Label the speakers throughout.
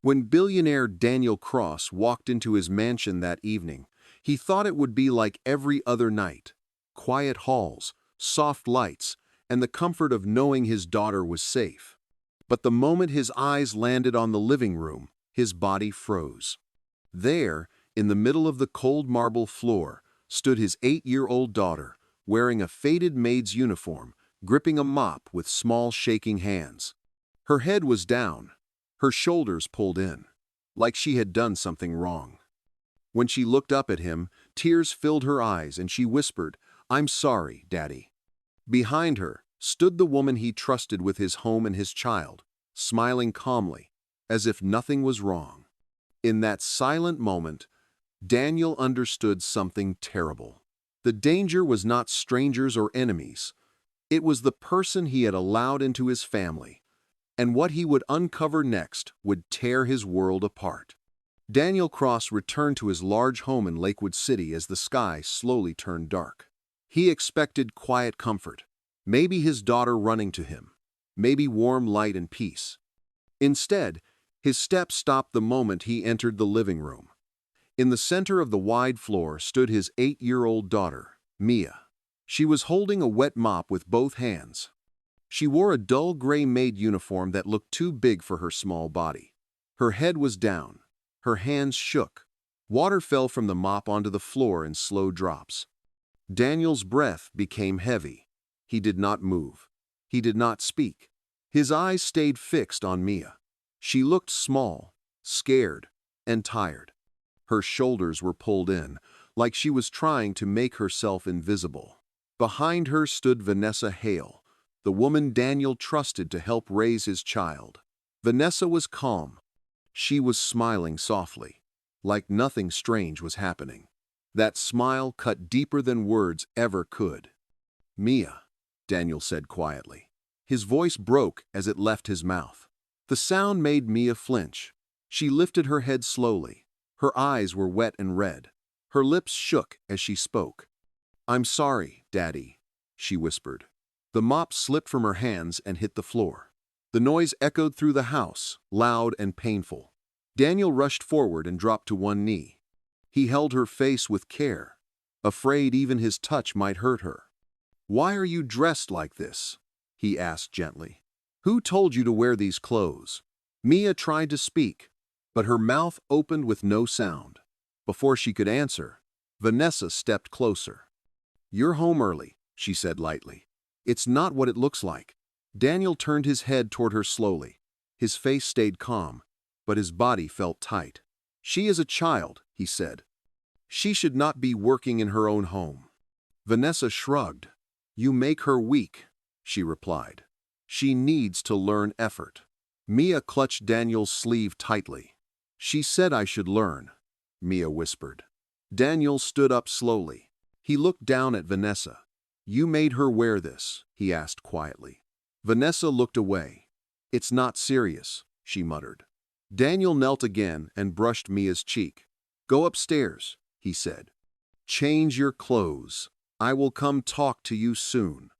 Speaker 1: When billionaire Daniel Cross walked into his mansion that evening, he thought it would be like every other night. Quiet halls, soft lights, and the comfort of knowing his daughter was safe. But the moment his eyes landed on the living room, his body froze. There, in the middle of the cold marble floor, stood his 8-year-old daughter, wearing a faded maid's uniform, gripping a mop with small shaking hands. Her head was down, her shoulders pulled in, like she had done something wrong. When she looked up at him, tears filled her eyes and she whispered, "I'm sorry, Daddy." Behind her stood the woman he trusted with his home and his child, smiling calmly, as if nothing was wrong. In that silent moment, Daniel understood something terrible. The danger was not strangers or enemies. It was the person he had allowed into his family, and what he would uncover next would tear his world apart. Daniel Cross returned to his large home in Lakewood City as the sky slowly turned dark. He expected quiet comfort, maybe his daughter running to him, maybe warm light and peace. Instead, his steps stopped the moment he entered the living room. In the center of the wide floor stood his 8-year-old daughter, Mia. She was holding a wet mop with both hands. She wore a dull gray maid uniform that looked too big for her small body. Her head was down. Her hands shook. Water fell from the mop onto the floor in slow drops. Daniel's breath became heavy. He did not move. He did not speak. His eyes stayed fixed on Mia. She looked small, scared, and tired. Her shoulders were pulled in, like she was trying to make herself invisible. Behind her stood Vanessa Hale, the woman Daniel trusted to help raise his child. Vanessa was calm. She was smiling softly, like nothing strange was happening. That smile cut deeper than words ever could. "Mia," Daniel said quietly. His voice broke as it left his mouth. The sound made Mia flinch. She lifted her head slowly. Her eyes were wet and red. Her lips shook as she spoke. "I'm sorry, Daddy," she whispered. The mop slipped from her hands and hit the floor. The noise echoed through the house, loud and painful. Daniel rushed forward and dropped to one knee. He held her face with care, afraid even his touch might hurt her. "Why are you dressed like this?" he asked gently. "Who told you to wear these clothes?" Mia tried to speak, but her mouth opened with no sound. Before she could answer, Vanessa stepped closer. "You're home early," she said lightly. "It's not what it looks like." Daniel turned his head toward her slowly. His face stayed calm, but his body felt tight. "She is a child," he said. "She should not be working in her own home." Vanessa shrugged. "You make her weak," she replied. "She needs to learn effort." Mia clutched Daniel's sleeve tightly. "She said I should learn," Mia whispered. Daniel stood up slowly. He looked down at Vanessa. "You made her wear this?" he asked quietly. Vanessa looked away. "It's not serious," she muttered. Daniel knelt again and brushed Mia's cheek. "Go upstairs," he said. "Change your clothes. I will come talk to you soon."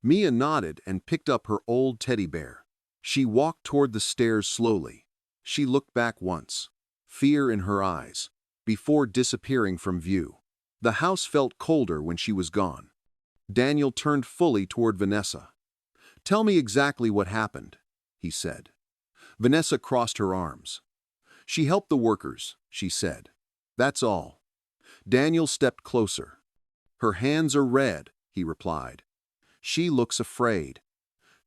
Speaker 1: Mia nodded and picked up her old teddy bear. She walked toward the stairs slowly. She looked back once, fear in her eyes, before disappearing from view. The house felt colder when she was gone. Daniel turned fully toward Vanessa. "Tell me exactly what happened," he said. Vanessa crossed her arms. "She helped the workers," she said. "That's all." Daniel stepped closer. "Her hands are red," he replied. "She looks afraid."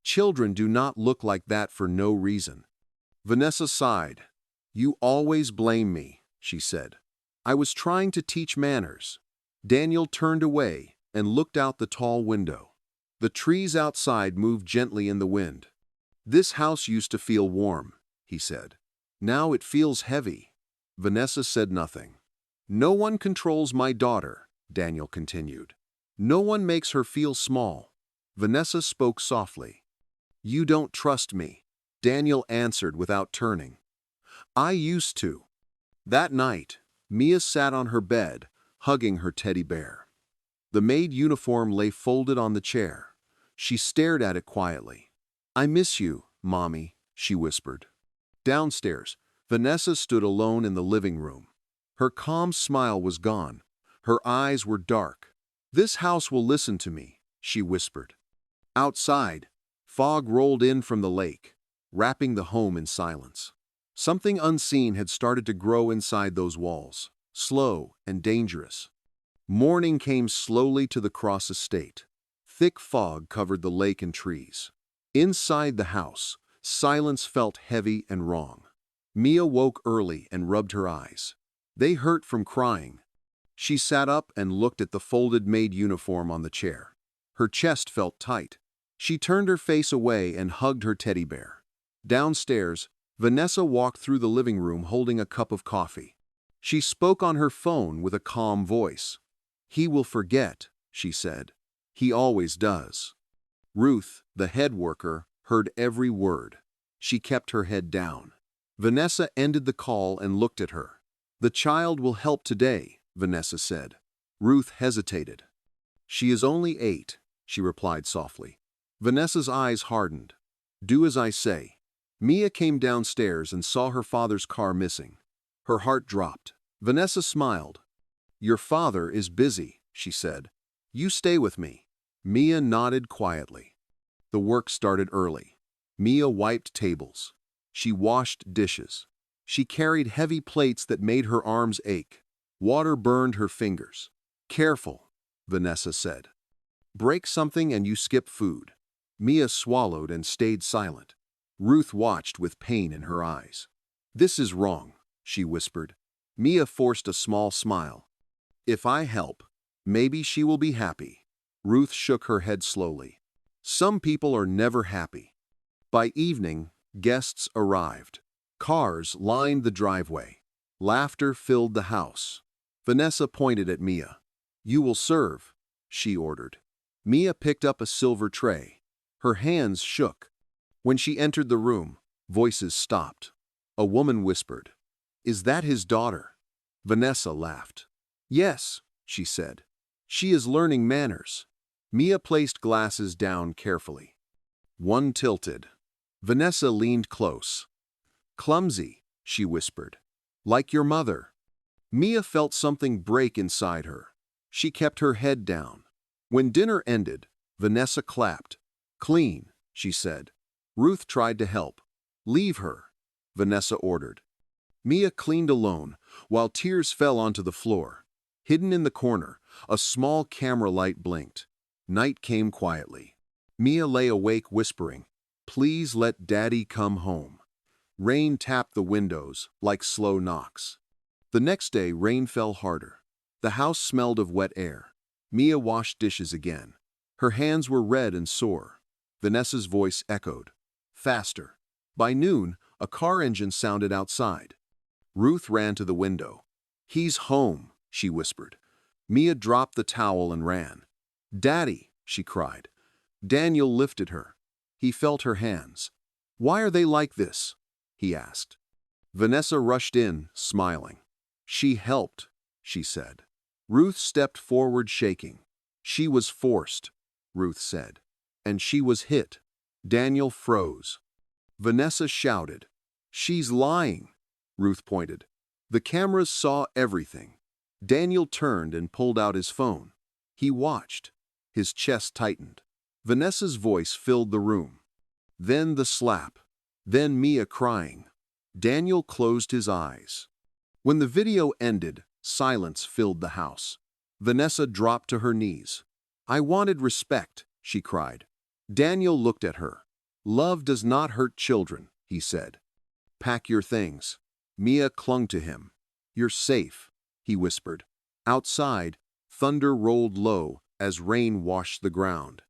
Speaker 1: "Children do not look like that for no reason." Vanessa sighed. "You always blame me," she said. "I was trying to teach manners." Daniel turned away and looked out the tall window. The trees outside moved gently in the wind. "This house used to feel warm," he said. "Now it feels heavy." Vanessa said nothing. "No one controls my daughter," Daniel continued. "No one makes her feel small." Vanessa spoke softly. "You don't trust me," Daniel answered without turning. "I used to." That night, Mia sat on her bed, hugging her teddy bear. The maid uniform lay folded on the chair. She stared at it quietly. "I miss you, Mommy," she whispered. Downstairs, Vanessa stood alone in the living room. Her calm smile was gone. Her eyes were dark. "This house will listen to me," she whispered. Outside, fog rolled in from the lake, wrapping the home in silence. Something unseen had started to grow inside those walls, slow and dangerous. Morning came slowly to the Cross estate. Thick fog covered the lake and trees. Inside the house, silence felt heavy and wrong. Mia woke early and rubbed her eyes. They hurt from crying. She sat up and looked at the folded maid uniform on the chair. Her chest felt tight. She turned her face away and hugged her teddy bear. Downstairs, Vanessa walked through the living room holding a cup of coffee. She spoke on her phone with a calm voice. "He will forget," she said. "He always does." Ruth, the head worker, heard every word. She kept her head down. Vanessa ended the call and looked at her. "The child will help today," Vanessa said. Ruth hesitated. "She is only 8, she replied softly. Vanessa's eyes hardened. "Do as I say." Mia came downstairs and saw her father's car missing. Her heart dropped. Vanessa smiled. "Your father is busy," she said. "You stay with me." Mia nodded quietly. The work started early. Mia wiped tables. She washed dishes. She carried heavy plates that made her arms ache. Water burned her fingers. "Careful," Vanessa said. "Break something and you skip food." Mia swallowed and stayed silent. Ruth watched with pain in her eyes. "This is wrong," she whispered. Mia forced a small smile. "If I help, maybe she will be happy." Ruth shook her head slowly. "Some people are never happy." By evening, guests arrived. Cars lined the driveway. Laughter filled the house. Vanessa pointed at Mia. "You will serve," she ordered. Mia picked up a silver tray. Her hands shook. When she entered the room, voices stopped. A woman whispered, "Is that his daughter?" Vanessa laughed. "Yes," she said. "She is learning manners." Mia placed glasses down carefully. One tilted. Vanessa leaned close. "Clumsy," she whispered. "Like your mother." Mia felt something break inside her. She kept her head down. When dinner ended, Vanessa clapped. "Clean," she said. Ruth tried to help. "Leave her," Vanessa ordered. Mia cleaned alone, while tears fell onto the floor. Hidden in the corner, a small camera light blinked. Night came quietly. Mia lay awake whispering, "Please let Daddy come home." Rain tapped the windows like slow knocks. The next day, rain fell harder. The house smelled of wet air. Mia washed dishes again. Her hands were red and sore. Vanessa's voice echoed. "Faster." By noon, a car engine sounded outside. Ruth ran to the window. "He's home," she whispered. Mia dropped the towel and ran. "Daddy," she cried. Daniel lifted her. He felt her hands. "Why are they like this?" he asked. Vanessa rushed in, smiling. "She helped," she said. Ruth stepped forward shaking. "She was forced," Ruth said. "And she was hit." Daniel froze. Vanessa shouted. "She's lying," Ruth pointed. The cameras saw everything. Daniel turned and pulled out his phone. He watched. His chest tightened. Vanessa's voice filled the room. Then the slap. Then Mia crying. Daniel closed his eyes. When the video ended, silence filled the house. Vanessa dropped to her knees. "I wanted respect," she cried. Daniel looked at her. "Love does not hurt children," he said. "Pack your things." Mia clung to him. "You're safe," he whispered. Outside, thunder rolled low as rain washed the ground.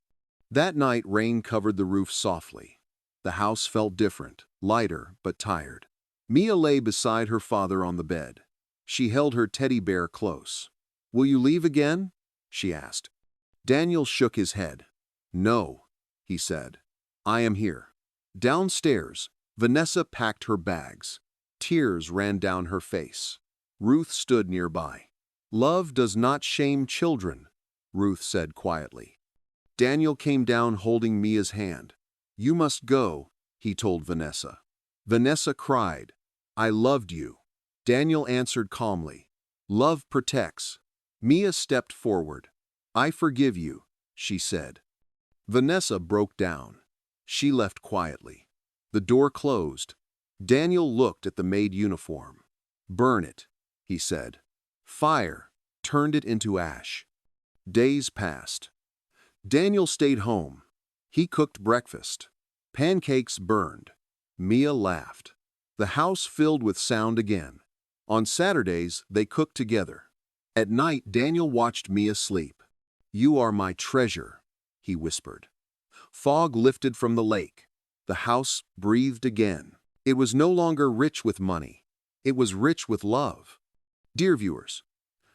Speaker 1: That night, rain covered the roof softly. The house felt different, lighter but tired. Mia lay beside her father on the bed. She held her teddy bear close. "Will you leave again?" she asked. Daniel shook his head. "No," he said. "I am here." Downstairs, Vanessa packed her bags. Tears ran down her face. Ruth stood nearby. "Love does not shame children," Ruth said quietly. Daniel came down holding Mia's hand. "You must go," he told Vanessa. Vanessa cried. I loved you. Daniel answered calmly. Love protects. Mia stepped forward. I forgive you, she said. Vanessa broke down. She left quietly. The door closed. Daniel looked at the maid uniform. Burn it, he said. Fire turned it into ash. Days passed. Daniel stayed home. He cooked breakfast. Pancakes burned. Mia laughed. The house filled with sound again. On Saturdays, they cooked together. At night, Daniel watched Mia sleep. You are my treasure, he whispered. Fog lifted from the lake. The house breathed again. It was no longer rich with money. It was rich with love. Dear viewers,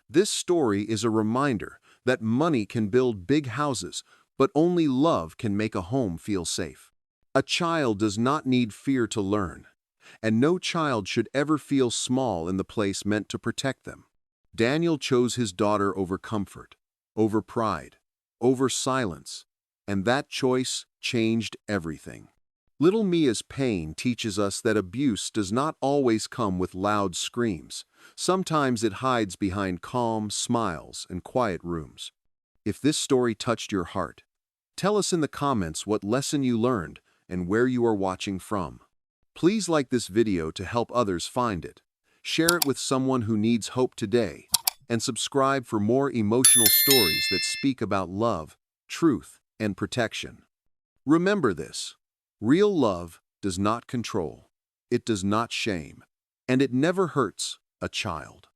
Speaker 1: this story is a reminder that money can build big houses, but only love can make a home feel safe. A child does not need fear to learn, and no child should ever feel small in the place meant to protect them. Daniel chose his daughter over comfort, over pride, over silence, and that choice changed everything. Little Mia's pain teaches us that abuse does not always come with loud screams. Sometimes it hides behind calm smiles and quiet rooms. If this story touched your heart, tell us in the comments what lesson you learned and where you are watching from. Please like this video to help others find it. Share it with someone who needs hope today, and subscribe for more emotional stories that speak about love, truth, and protection. Remember this: real love does not control, it does not shame, and it never hurts a child.